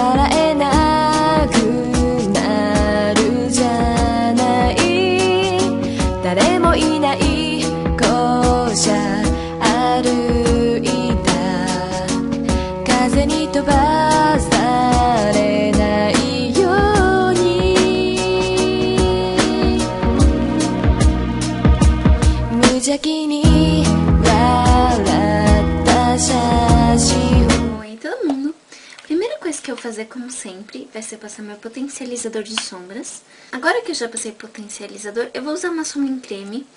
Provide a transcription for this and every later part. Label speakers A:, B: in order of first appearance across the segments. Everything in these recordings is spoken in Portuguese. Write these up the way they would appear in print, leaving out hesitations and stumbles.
A: 笑えなくなるじゃない、誰もいない校舎歩いた、風に飛ばされないように、無邪気に笑った写真。
B: Oi, todo mundo! Primeira coisa que eu vou fazer, como sempre, vai ser passar meu potencializador de sombras. Agora que eu já passei potencializador, eu vou usar uma sombra em creme,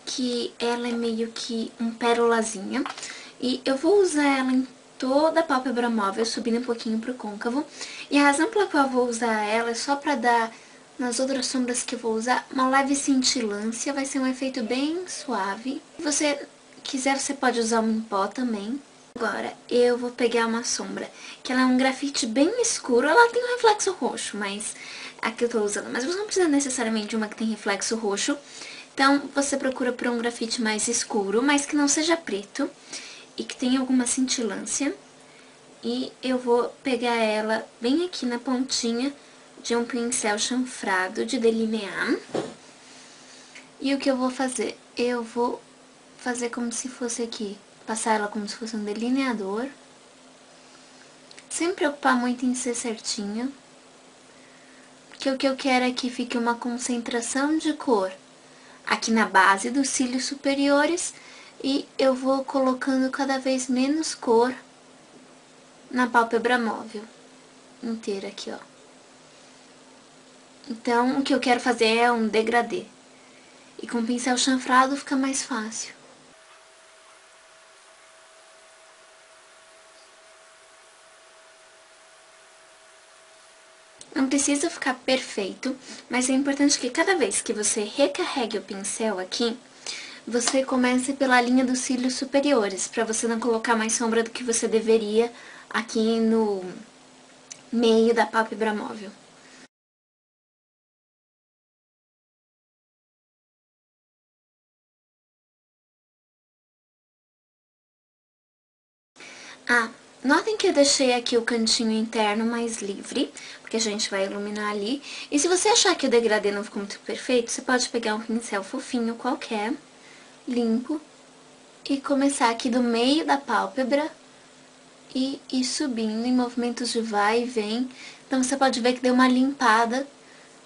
B: que ela é meio que um pérolazinha. E eu vou usar ela em toda a pálpebra móvel, subindo um pouquinho pro côncavo. E a razão pela qual eu vou usar ela é só pra dar, nas outras sombras que eu vou usar, uma leve cintilância. Vai ser um efeito bem suave. Se você quiser, você pode usar um em pó também. Agora, eu vou pegar uma sombra, que ela é um grafite bem escuro. Ela tem um reflexo roxo, mas a que eu tô usando. Mas você não precisa necessariamente de uma que tem reflexo roxo. Então, você procura por um grafite mais escuro, mas que não seja preto e que tenha alguma cintilância. E eu vou pegar ela bem aqui na pontinha de um pincel chanfrado de delinear. E o que eu vou fazer? Eu vou fazer como se fosse aqui, passar ela como se fosse um delineador, sem preocupar muito em ser certinho, porque o que eu quero é que fique uma concentração de cor aqui na base dos cílios superiores, e eu vou colocando cada vez menos cor na pálpebra móvel inteira aqui, ó. Então, o que eu quero fazer é um degradê, e com o pincel chanfrado fica mais fácil. Não precisa ficar perfeito, mas é importante que cada vez que você recarregue o pincel aqui, você comece pela linha dos cílios superiores, para você não colocar mais sombra do que você deveria aqui no meio da pálpebra móvel. Ah, notem que eu deixei aqui o cantinho interno mais livre, porque a gente vai iluminar ali. E se você achar que o degradê não ficou muito perfeito, você pode pegar um pincel fofinho qualquer, limpo, e começar aqui do meio da pálpebra e ir subindo em movimentos de vai e vem. Então você pode ver que deu uma limpada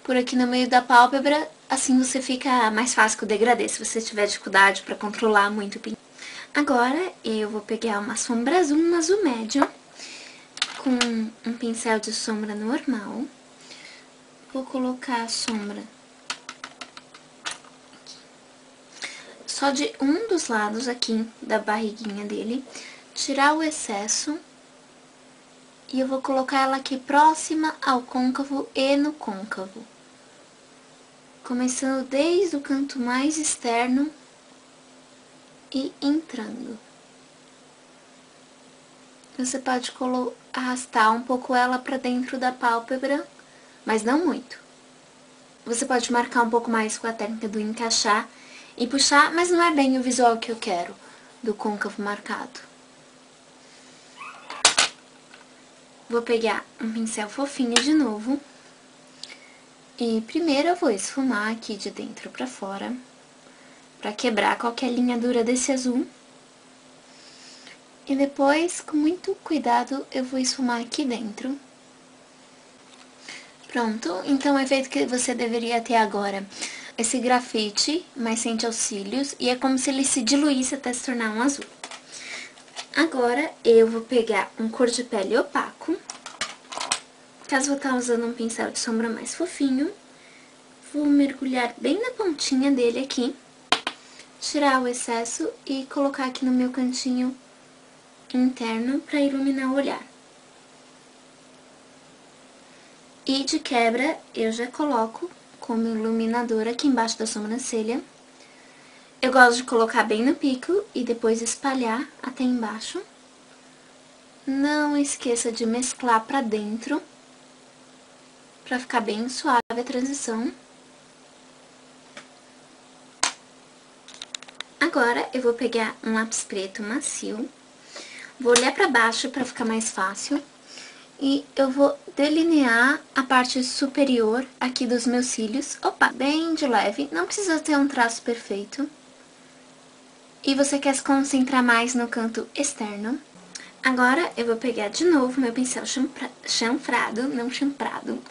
B: por aqui no meio da pálpebra, assim você fica mais fácil com o degradê, se você tiver dificuldade para controlar muito o pincel. Agora eu vou pegar uma sombra azul, um azul médio, com um pincel de sombra normal. Vou colocar a sombra só de um dos lados aqui da barriguinha dele, tirar o excesso, e eu vou colocar ela aqui próxima ao côncavo e no côncavo, começando desde o canto mais externo e entrando. Você pode arrastar um pouco ela para dentro da pálpebra, mas não muito. Você pode marcar um pouco mais com a técnica do encaixar e puxar, mas não é bem o visual que eu quero do côncavo marcado. Vou pegar um pincel fofinho de novo. E primeiro eu vou esfumar aqui de dentro pra fora, pra quebrar qualquer linha dura desse azul. E depois, com muito cuidado, eu vou esfumar aqui dentro. Pronto, então o efeito que você deveria ter agora, esse grafite mais rente aos cílios, e é como se ele se diluísse até se tornar um azul. Agora eu vou pegar um cor de pele opaco. Caso eu tá usando um pincel de sombra mais fofinho, vou mergulhar bem na pontinha dele aqui, tirar o excesso e colocar aqui no meu cantinho interno para iluminar o olhar. E de quebra, eu já coloco como iluminador aqui embaixo da sobrancelha. Eu gosto de colocar bem no pico e depois espalhar até embaixo. Não esqueça de mesclar pra dentro, pra ficar bem suave a transição. Agora, eu vou pegar um lápis preto macio. Vou olhar pra baixo pra ficar mais fácil. E eu vou delinear a parte superior aqui dos meus cílios. Opa, bem de leve, não precisa ter um traço perfeito. E você quer se concentrar mais no canto externo. Agora eu vou pegar de novo meu pincel chanfrado, não champrado,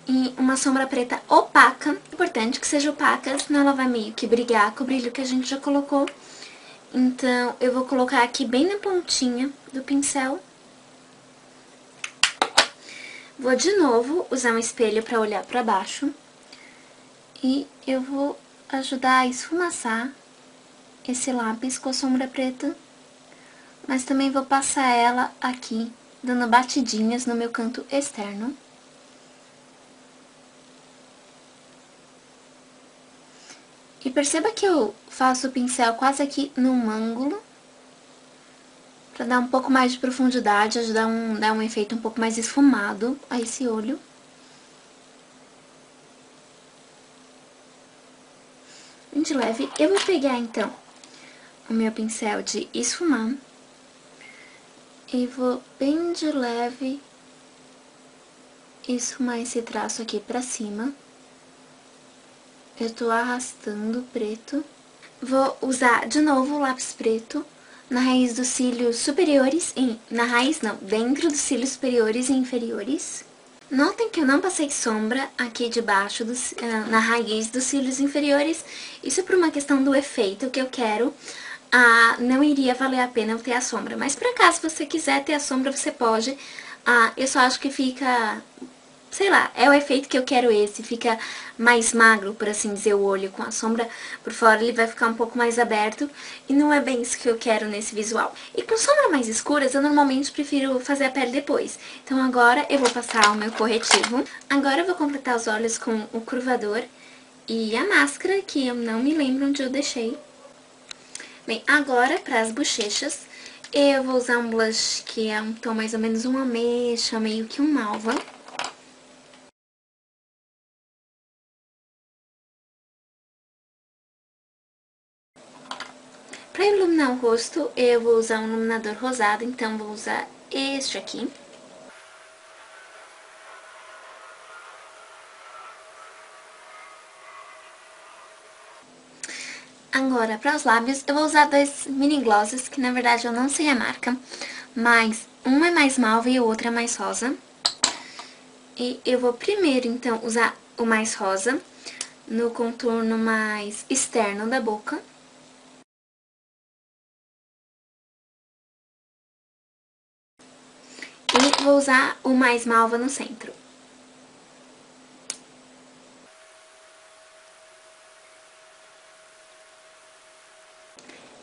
B: e uma sombra preta opaca. Importante que seja opaca, senão ela vai meio que brigar com o brilho que a gente já colocou. Então eu vou colocar aqui bem na pontinha do pincel. Vou de novo usar um espelho para olhar para baixo. E eu vou ajudar a esfumaçar esse lápis com a sombra preta. Mas também vou passar ela aqui, dando batidinhas no meu canto externo. E perceba que eu faço o pincel quase aqui num ângulo, pra dar um pouco mais de profundidade, ajudar a dar um efeito um pouco mais esfumado a esse olho. Bem de leve. Eu vou pegar, então, o meu pincel de esfumar e vou bem de leve esfumar esse traço aqui pra cima. Eu tô arrastando o preto. Vou usar de novo o lápis preto na raiz dos cílios superiores, na raiz não, dentro dos cílios superiores e inferiores. Notem que eu não passei sombra aqui debaixo, na raiz dos cílios inferiores. Isso por uma questão do efeito que eu quero. Não iria valer a pena eu ter a sombra, mas por acaso você quiser ter a sombra, você pode. Eu só acho que fica... sei lá, é o efeito que eu quero esse, fica mais magro, por assim dizer, o olho com a sombra por fora, ele vai ficar um pouco mais aberto, e não é bem isso que eu quero nesse visual. E com sombras mais escuras, eu normalmente prefiro fazer a pele depois. Então agora eu vou passar o meu corretivo. Agora eu vou completar os olhos com o curvador e a máscara, que eu não me lembro onde eu deixei. Bem, agora para as bochechas, eu vou usar um blush que é um tom mais ou menos uma ameixa, meio que um malva. Para iluminar o rosto, eu vou usar um iluminador rosado, então vou usar este aqui. Agora, para os lábios, eu vou usar dois mini glosses, que na verdade eu não sei a marca, mas um é mais malva e o outro é mais rosa. E eu vou primeiro, então, usar o mais rosa no contorno mais externo da boca. E vou usar o mais malva no centro.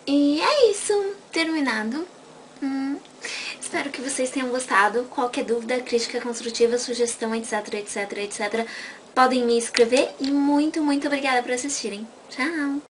B: E é isso, terminado. Espero que vocês tenham gostado. Qualquer dúvida, crítica construtiva, sugestão, etc, etc, etc, podem me escrever. E muito, muito obrigada por assistirem. Tchau!